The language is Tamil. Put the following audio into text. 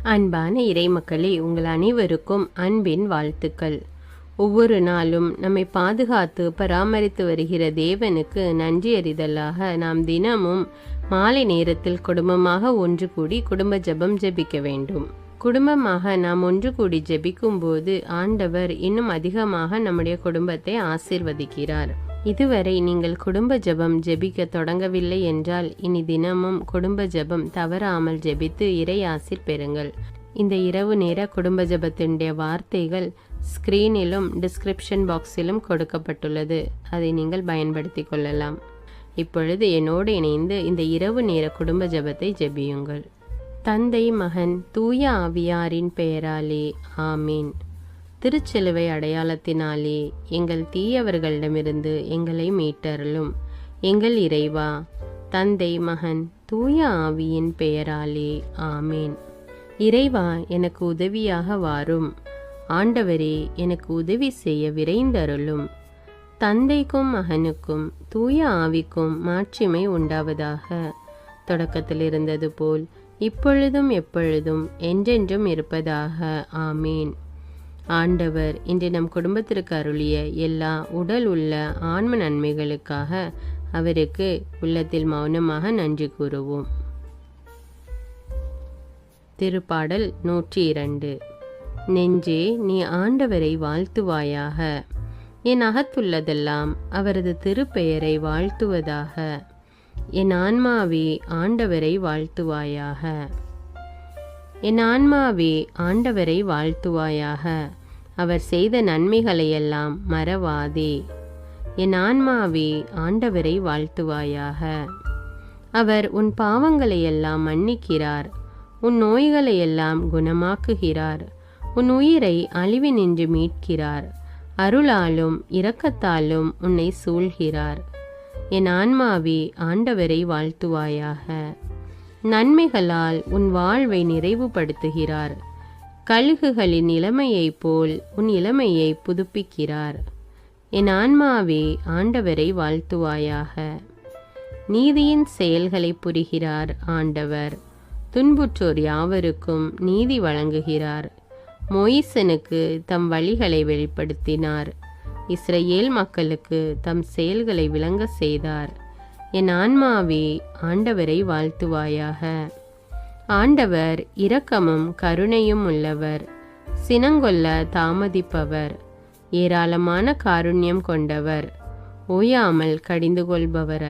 அன்பான இறைமக்களே, உங்கள் அனைவருக்கும் அன்பின் வாழ்த்துக்கள். ஒவ்வொரு நாளும் நம்மை பாதுகாத்து பராமரித்து வருகிற தேவனுக்கு நன்றி அறிதலாக நாம் தினமும் மாலை நேரத்தில் குடும்பமாக ஒன்று கூடி குடும்ப ஜெபம் ஜெபிக்க வேண்டும். குடும்பமாக நாம் ஒன்று கூடி ஜெபிக்கும் போது ஆண்டவர் இன்னும் அதிகமாக நம்முடைய குடும்பத்தை ஆசீர்வதிக்கிறார். இதுவரை நீங்கள் குடும்ப ஜெபம் ஜெபிக்க தொடங்கவில்லை என்றால் இனி தினமும் குடும்ப ஜெபம் தவறாமல் ஜெபித்து இறை ஆசீர் பெறுங்கள். இந்த இரவு நேர குடும்ப ஜெபத்தினுடைய வார்த்தைகள் ஸ்கிரீனிலும் டிஸ்கிரிப்ஷன் பாக்ஸிலும் கொடுக்கப்பட்டுள்ளது. அதை நீங்கள் பயன்படுத்தி கொள்ளலாம். இப்பொழுது என்னோடு இணைந்து இந்த இரவு நேர குடும்ப ஜெபத்தை ஜெபியுங்கள். தந்தை, மகன், தூய ஆவியாரின் பெயராலே ஆமீன். திருச்சிலுவை அடையாளத்தினாலே எங்கள் தீயவர்களிடமிருந்து எங்களை மீட்டருளும். எங்கள் இறைவா, தந்தை, மகன், தூய ஆவியின் பெயராலே ஆமீன். இறைவா, எனக்கு உதவியாக வாரும். ஆண்டவரே, எனக்கு உதவி செய்ய விரைந்தருளும். தந்தைக்கும் மகனுக்கும் தூய ஆவிக்கும் மாட்சிமை உண்டாவதாக. தொடக்கத்தில் இருந்தது போல் இப்பொழுதும் எப்பொழுதும் என்றென்றும் இருப்பதாக. ஆமீன். ஆண்டவர் இன்று நம் குடும்பத்திற்கு அருளிய எல்லா உடல் உள்ள ஆன்ம நன்மைகளுக்காக அவருக்கு உள்ளத்தில் மௌனமாக நன்றி கூறுவோம். திருப்பாடல் 102. நெஞ்சே, நீ ஆண்டவரை வாழ்த்துவாயாக. என் அகத்துள்ளதெல்லாம் அவரது திருப்பெயரை வாழ்த்துவதாக. என் ஆன்மாவே, ஆண்டவரை வாழ்த்துவாயாக. என் ஆன்மாவே, ஆண்டவரை வாழ்த்துவாயாக. அவர் செய்த நன்மைகளையெல்லாம் மறவாதே. என் ஆன்மாவே, ஆண்டவரை வாழ்த்துவாயாக. அவர் உன் பாவங்களையெல்லாம் மன்னிக்கிறார். உன் நோய்களையெல்லாம் குணமாக்குகிறார். உன் உயிரை அழிவினின்று மீட்கிறார். அருளாலும் இரக்கத்தாலும் உன்னை சூழ்கிறார். என் ஆன்மாவே, ஆண்டவரை வாழ்த்துவாயாக. நன்மைகளால் உன் வாழ்வை நிறைவுபடுத்துகிறார். கழுகுகளின் இளமையைப் போல் உன் இளமையை புதுப்பிக்கிறார். என் ஆன்மாவே, ஆண்டவரை வாழ்த்துவாயாக. நீதியின் செயல்களை புரிகிறார் ஆண்டவர். துன்புற்றோர் யாவருக்கும் நீதி வழங்குகிறார். மோயிசனுக்கு தம் வழிகளை வெளிப்படுத்தினார். இஸ்ரவேல் மக்களுக்கு தம் செயல்களை விளங்க செய்தார். என் ஆன்மாவே, ஆண்டவரை வாழ்த்துவாயாக. ஆண்டவர் இரக்கமும் கருணையும் உள்ளவர், சினங்கொள்ள தாமதிப்பவர், ஏராளமான காருண்யம் கொண்டவர், ஓயாமல் கடிந்து கொள்பவர்.